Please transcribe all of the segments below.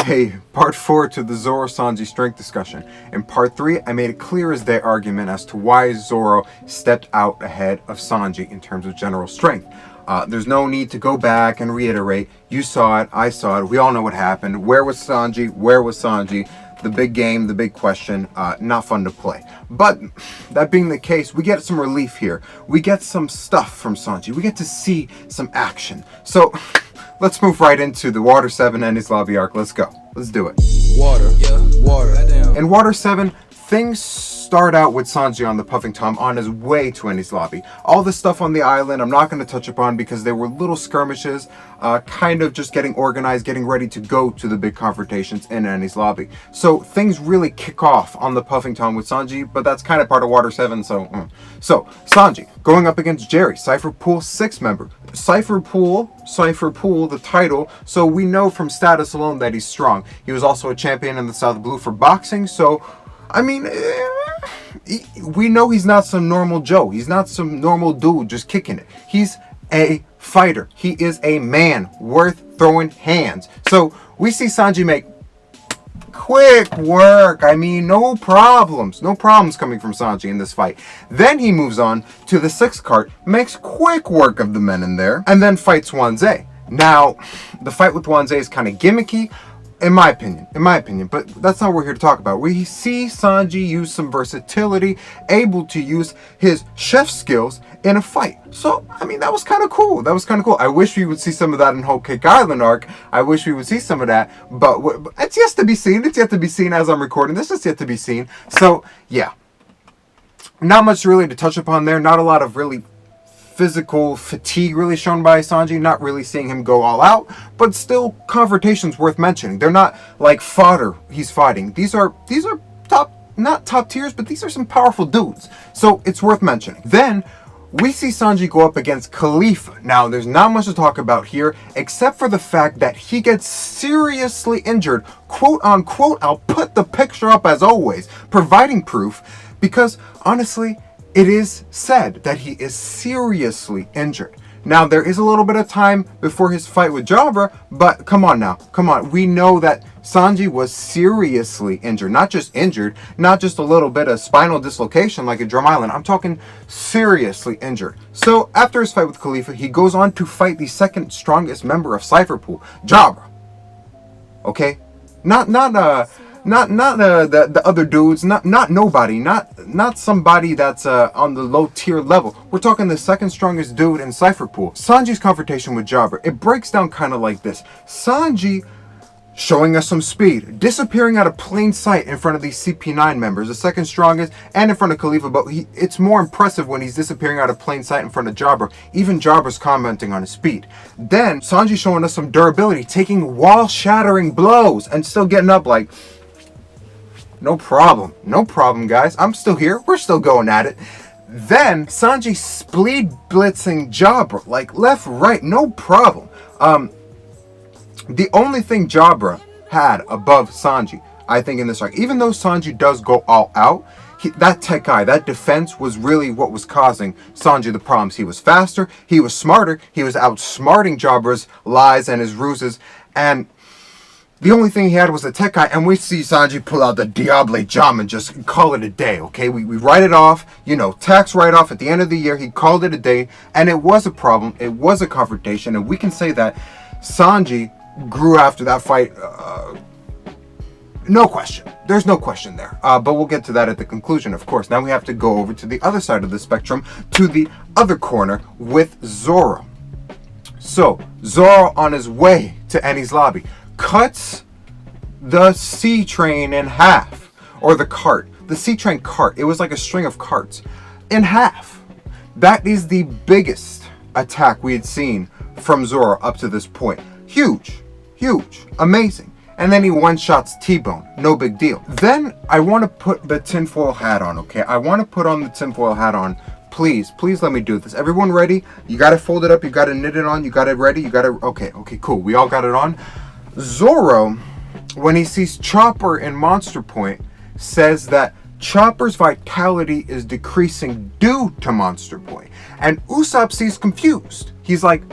Hey, part 4 to the Zoro-Sanji strength discussion. In part 3, I made a clear as day argument as to why Zoro stepped out ahead of Sanji in terms of general strength. There's no need to go back and reiterate. You saw it, I saw it, we all know what happened. Where was Sanji? Where was Sanji? The big game, the big question, not fun to play. But that being the case, we get some relief here. We get some stuff from Sanji. We get to see some action. So let's move right into the Water 7 and his lobby arc. Let's go. Let's do it. Water. In Water 7, things start out with Sanji on the Puffing Tom on his way to Enies lobby. All this stuff on the island I'm not going to touch upon because they were little skirmishes, kind of just getting organized, getting ready to go to the big confrontations in Enies lobby. So things really kick off on the Puffing Tom with Sanji, but that's kind of part of Water 7, so Sanji going up against Jerry, Cypher Pool 6 member. Cypher Pool, the title, so we know from status alone that he's strong. He was also a champion in the South Blue for boxing, so I mean, we know he's not some normal Joe. He's not some normal dude just kicking it. He's a fighter. He is a man worth throwing hands. So we see Sanji make quick work. I mean, no problems coming from Sanji in this fight. Then he moves on to the 6th cart, makes quick work of the men in there, and then fights Wanzai. Now, the fight with Wanzai is kind of gimmicky, in my opinion, but that's not what we're here to talk about. We see Sanji use some versatility, able to use his chef skills in a fight. So, I mean, that was kind of cool. I wish we would see some of that in Whole Cake Island arc. I wish we would see some of that, but it's yet to be seen. It's yet to be seen as I'm recording this. It's yet to be seen. So, yeah. Not much really to touch upon there. Not a lot of really physical fatigue really shown by Sanji, not really seeing him go all out, but still confrontations worth mentioning. They're not like fodder he's fighting. These are not top tiers, but these are some powerful dudes. So it's worth mentioning. Then we see Sanji go up against Khalifa. Now, there's not much to talk about here, except for the fact that he gets seriously injured, quote unquote. I'll put the picture up as always, providing proof, because honestly, it is said that he is seriously injured. Now, there is a little bit of time before his fight with Jabra, but come on now. Come on. We know that Sanji was seriously injured. Not just injured, not just a little bit of spinal dislocation like at Drum Island. I'm talking seriously injured. So, after his fight with Khalifa, he goes on to fight the 2nd strongest member of Cypher Pool, Jabra. Okay? Not the other dudes, not nobody, not somebody that's on the low tier level. We're talking the 2nd strongest dude in Cypher Pool. Sanji's confrontation with Jabra, it breaks down kind of like this. Sanji showing us some speed, disappearing out of plain sight in front of these CP9 members, the 2nd strongest, and in front of Khalifa, but it's more impressive when he's disappearing out of plain sight in front of Jabra. Even Jabra's commenting on his speed. Then Sanji showing us some durability, taking wall-shattering blows, and still getting up like, no problem, guys. I'm still here. We're still going at it. Then Sanji speed blitzing Jabra, like left, right, no problem. The only thing Jabra had above Sanji, I think, in this arc, even though Sanji does go all out, that tech eye, that defense was really what was causing Sanji the problems. He was faster, he was smarter, he was outsmarting Jabra's lies and his ruses, and the only thing he had was a tech eye, and we see Sanji pull out the Diable Jam and just call it a day, okay? We write it off, tax write-off at the end of the year. He called it a day, and it was a problem. It was a confrontation, and we can say that Sanji grew after that fight. No question. There's no question there. But we'll get to that at the conclusion, of course. Now we have to go over to the other side of the spectrum, to the other corner with Zoro. So, Zoro on his way to Enies lobby cuts the sea train in half, or the sea train cart. It was like a string of carts in half. That is the biggest attack we had seen from Zoro up to this point. Huge, amazing. And then he one-shots T-Bone. No big deal. Then I want to put the tinfoil hat on, okay? I want to put on the tinfoil hat on. Please let me do this. Everyone ready? You got to fold it up. You got to knit it on. You got it ready. Okay, cool. We all got it on. Zoro, when he sees Chopper in Monster Point, says that Chopper's vitality is decreasing due to Monster Point. And Usopp sees confused. He's like,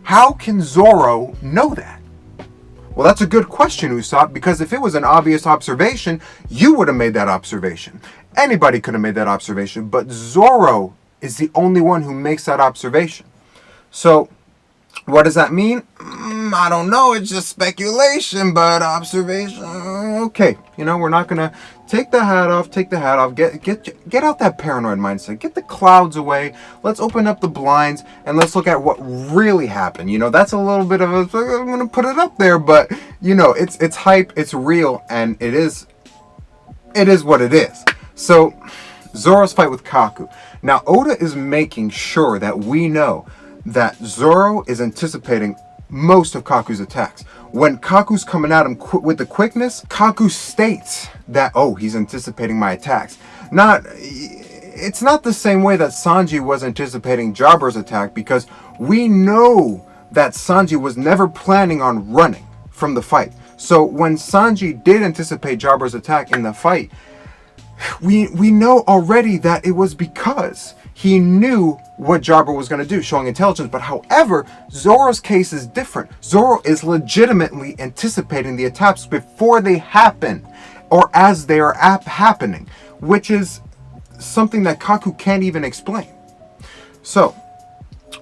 how can Zoro know that? Well, that's a good question, Usopp, because if it was an obvious observation, you would have made that observation. Anybody could have made that observation, but Zoro is the only one who makes that observation. So, what does that mean? I don't know. It's just speculation, but observation. Okay, we're not gonna take the hat off. Take the hat off. Get out that paranoid mindset. Get the clouds away. Let's open up the blinds and let's look at what really happened. That's a little bit of a. I'm gonna put it up there, but it's hype. It's real, and it is what it is. So, Zoro's fight with Kaku. Now, Oda is making sure that we know that Zoro is anticipating most of Kaku's attacks. When Kaku's coming at him with the quickness, Kaku states that, oh, he's anticipating my attacks. It's not the same way that Sanji was anticipating Jabber's attack, because we know that Sanji was never planning on running from the fight. So when Sanji did anticipate Jabber's attack in the fight, we know already that it was because he knew what Jabber was going to do, showing intelligence. But however, Zoro's case is different. Zoro is legitimately anticipating the attacks before they happen, or as they are happening, which is something that Kaku can't even explain. So,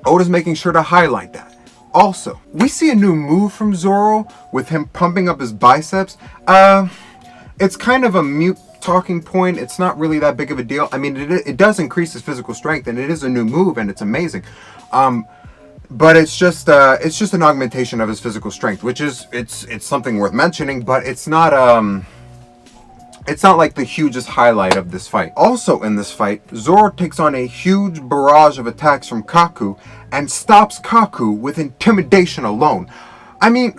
Oda's making sure to highlight that. Also, we see a new move from Zoro with him pumping up his biceps. It's kind of a mute talking point. It's not really that big of a deal. I mean, it does increase his physical strength, and it is a new move, and it's amazing. But it's just an augmentation of his physical strength, which is it's something worth mentioning. But it's not like the hugest highlight of this fight. Also in this fight, Zoro takes on a huge barrage of attacks from Kaku and stops Kaku with intimidation alone. I mean,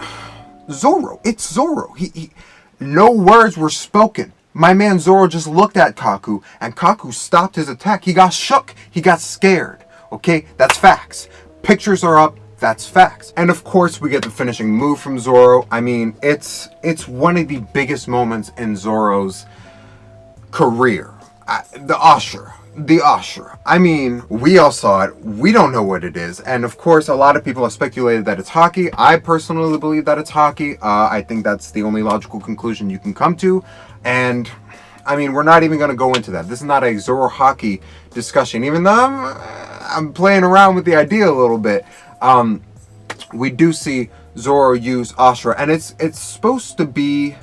Zoro. It's Zoro. He no words were spoken. My man Zoro just looked at Kaku, and Kaku stopped his attack. He got shook. He got scared. Okay? That's facts. Pictures are up. That's facts. And of course, we get the finishing move from Zoro. I mean, it's one of the biggest moments in Zoro's career. The Ashura. I mean, we all saw it. We don't know what it is. And of course, a lot of people have speculated that it's Haki. I personally believe that it's Haki. I think that's the only logical conclusion you can come to. And I mean, we're not even going to go into that. This is not a Zoro Haki discussion, even though I'm playing around with the idea a little bit. We do see Zoro use Ashura, and it's supposed to be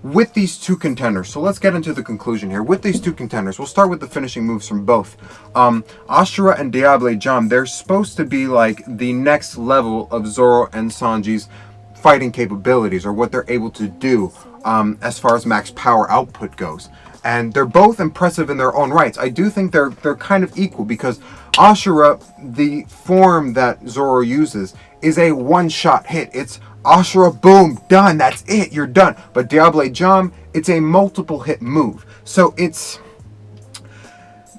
with these two contenders. So let's get into the conclusion here. With these two contenders, we'll start with the finishing moves from both. Ashura and Diable Jam, they're supposed to be like the next level of Zoro and Sanji's fighting capabilities, or what they're able to do as far as max power output goes. And they're both impressive in their own rights. I do think they're kind of equal, because Ashura, the form that Zoro uses, is a one-shot hit. It's Ashura, boom, done. That's it. You're done. But Diable Jam, it's a multiple hit move. So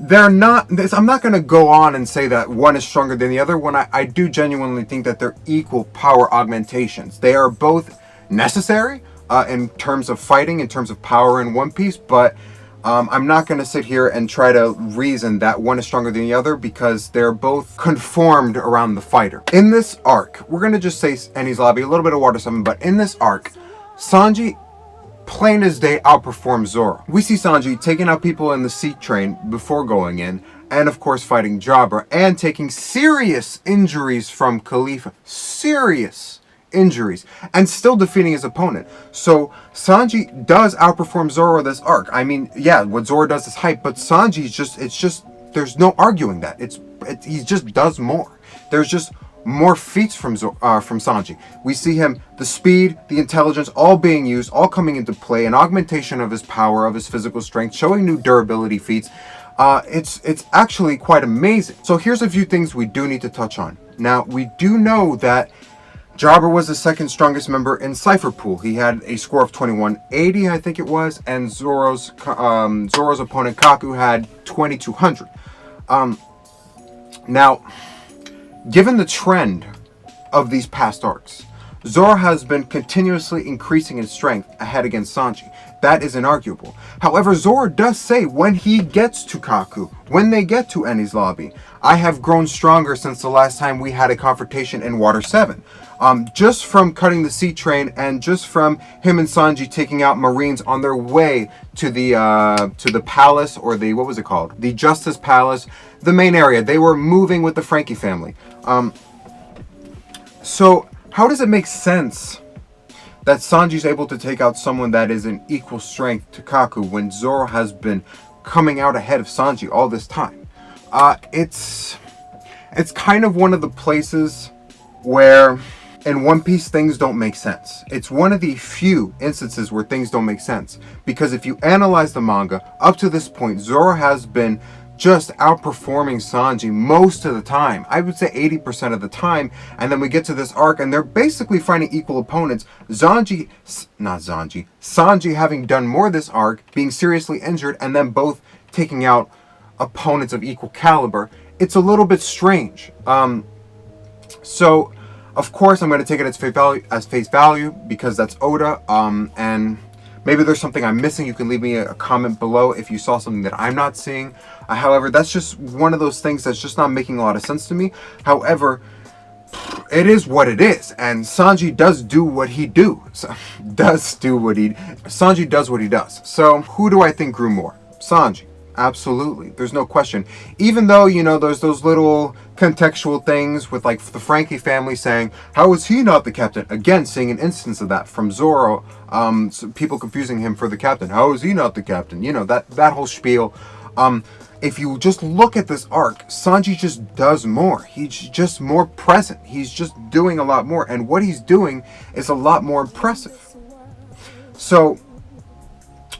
they're not. I'm not going to go on and say that one is stronger than the other when I do genuinely think that they're equal power augmentations. They are both necessary in terms of fighting, in terms of power in One Piece, but I'm not going to sit here and try to reason that one is stronger than the other, because they're both conformed around the fighter. In this arc, we're going to just say Enies Lobby, a little bit of Water 7, but in this arc, Sanji, plain as day, outperforms Zoro. We see Sanji taking out people in the Sea Train before going in, and of course fighting Jabber, and taking serious injuries from Khalifa. Serious injuries, and still defeating his opponent. So Sanji does outperform Zoro this arc. I mean, yeah, what Zoro does is hype, but Sanji's just there's no arguing that. He just does more. There's just more feats from Sanji. We see him, the speed, the intelligence, all being used, all coming into play, an augmentation of his power, of his physical strength, showing new durability feats. It's actually quite amazing. So here's a few things we do need to touch on. Now, we do know that Jabber was the second strongest member in Cypher Pool. He had a score of 2180, I think it was, and Zoro's opponent Kaku had 2200. Now, given the trend of these past arcs, Zoro has been continuously increasing in strength ahead against Sanji. That is inarguable. However, Zoro does say when he gets to Kaku, when they get to Enies Lobby, I have grown stronger since the last time we had a confrontation in Water 7. Just from cutting the sea train and just from him and Sanji taking out Marines on their way to the palace, or the, what was it called? The Justice Palace, the main area. They were moving with the Frankie family. So how does it make sense that Sanji's able to take out someone that is in equal strength to Kaku when Zoro has been coming out ahead of Sanji all this time? It's kind of one of the places where in One Piece things don't make sense. It's one of the few instances where things don't make sense. Because if you analyze the manga, up to this point, Zoro has been just outperforming Sanji most of the time. I would say 80% of the time. And then we get to this arc and they're basically fighting equal opponents. Sanji having done more this arc, being seriously injured, and then both taking out opponents of equal caliber. It's a little bit strange. So of course I'm going to take it as face value because that's Oda. And maybe there's something I'm missing. You can leave me a comment below if you saw something that I'm not seeing. However, that's just one of those things that's just not making a lot of sense to me. However, it is what it is, and Sanji does do what he does. Sanji does what he does. So who do I think grew more? Sanji. Absolutely. There's no question. Even though, you know, there's those little contextual things with like the Frankie family saying, how is he not the captain? Again, seeing an instance of that from Zoro. So people confusing him for the captain. How is he not the captain? You know, that whole spiel. If you just look at this arc, Sanji just does more. He's just more present. He's just doing a lot more. And what he's doing is a lot more impressive. So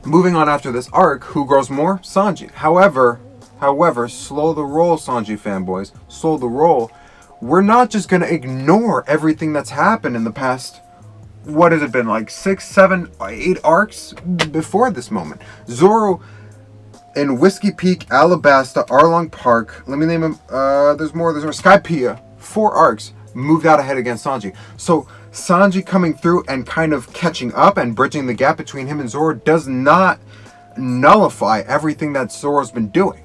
moving on after this arc, who grows more? Sanji. However, slow the roll, Sanji fanboys. Slow the roll. We're not just going to ignore everything that's happened in the past, what has it been, like 6, 7, 8 arcs before this moment. Zoro in Whiskey Peak, Alabasta, Arlong Park, let me name them, there's more, Skypiea, 4 arcs, moved out ahead against Sanji. So Sanji coming through and kind of catching up and bridging the gap between him and Zoro does not nullify everything that Zoro's been doing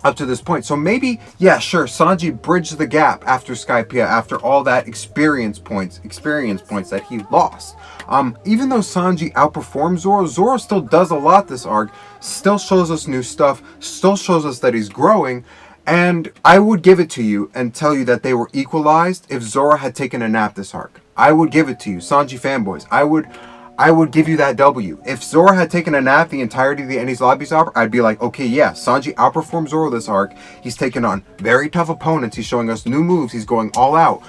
up to this point. So maybe, yeah, sure, Sanji bridged the gap after Skypiea, after all that experience points that he lost. Even though Sanji outperforms Zoro, Zoro still does a lot this arc, still shows us new stuff, still shows us that he's growing. And I would give it to you and tell you that they were equalized if Zoro had taken a nap this arc. I would give it to you, Sanji fanboys. I would give you that W. If Zoro had taken a nap the entirety of the Enies Lobby arc, I'd be like, okay, yeah, Sanji outperformed Zoro this arc. He's taken on very tough opponents. He's showing us new moves. He's going all out.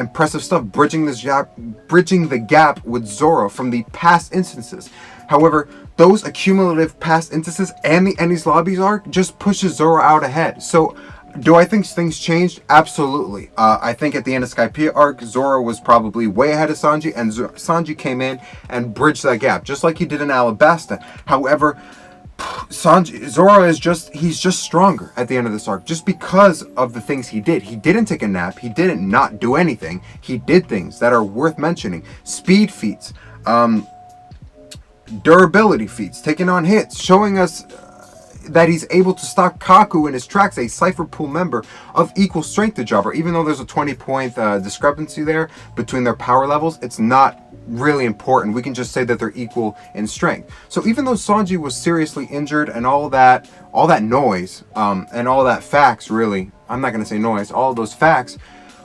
Impressive stuff, bridging the gap with Zoro from the past instances. However, those accumulative past instances and the Enies Lobbies arc just pushes Zoro out ahead. So, do I think things changed? Absolutely. I think at the end of Skypiea arc, Zoro was probably way ahead of Sanji, and Sanji came in and bridged that gap, just like he did in Alabasta. However, Zoro is he's just stronger at the end of this arc, just because of the things he did. He didn't take a nap. He didn't not do anything. He did things that are worth mentioning. Speed feats. Durability feats, taking on hits, showing us that he's able to stop Kaku in his tracks, a Cypher Pool member of equal strength to Jabber. Even though there's a 20-point discrepancy there between their power levels, it's not really important. We can just say that they're equal in strength. So even though Sanji was seriously injured and all that noise, and all that facts, really, I'm not going to say noise, all of those facts,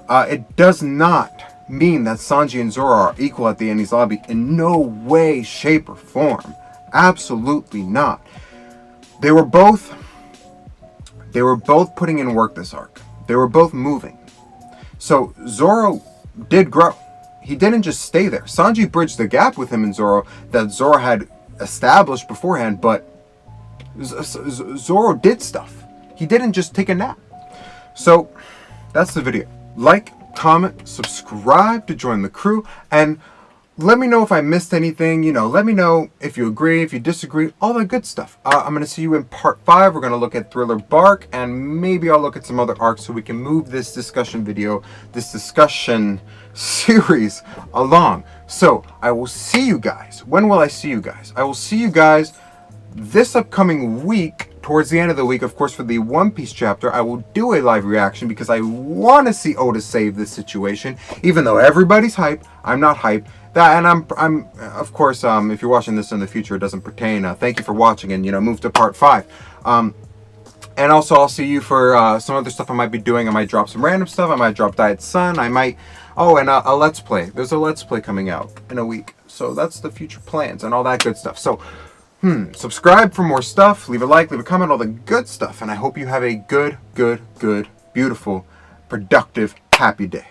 it does not mean that Sanji and Zoro are equal at the Enies Lobby. In no way, shape, or form. Absolutely not. They were both putting in work this arc. They were both moving. So Zoro did grow. He didn't just stay there. Sanji bridged the gap with him and Zoro that Zoro had established beforehand, but Zoro did stuff. He didn't just take a nap. So that's the video. Like, comment, subscribe to join the crew, and let me know if I missed anything. You know, let me know if you agree, if you disagree, all that good stuff. I'm going to see you in part 5. We're going to look at Thriller Bark, and maybe I'll look at some other arcs so we can move this discussion series along. So I will see you guys. When will I see you guys? I will see you guys this upcoming week. Towards the end of the week, of course, for the One Piece chapter, I will do a live reaction because I want to see Oda save this situation. Even though everybody's hype, I'm not hype. That, and I'm of course, if you're watching this in the future, it doesn't pertain. Thank you for watching, and move to part 5. And also, I'll see you for some other stuff I might be doing. I might drop some random stuff. I might drop Diet Sun. I might, and a Let's Play. There's a Let's Play coming out in a week, so that's the future plans and all that good stuff. So. Subscribe for more stuff, leave a like, leave a comment, all the good stuff, and I hope you have a good, beautiful, productive, happy day.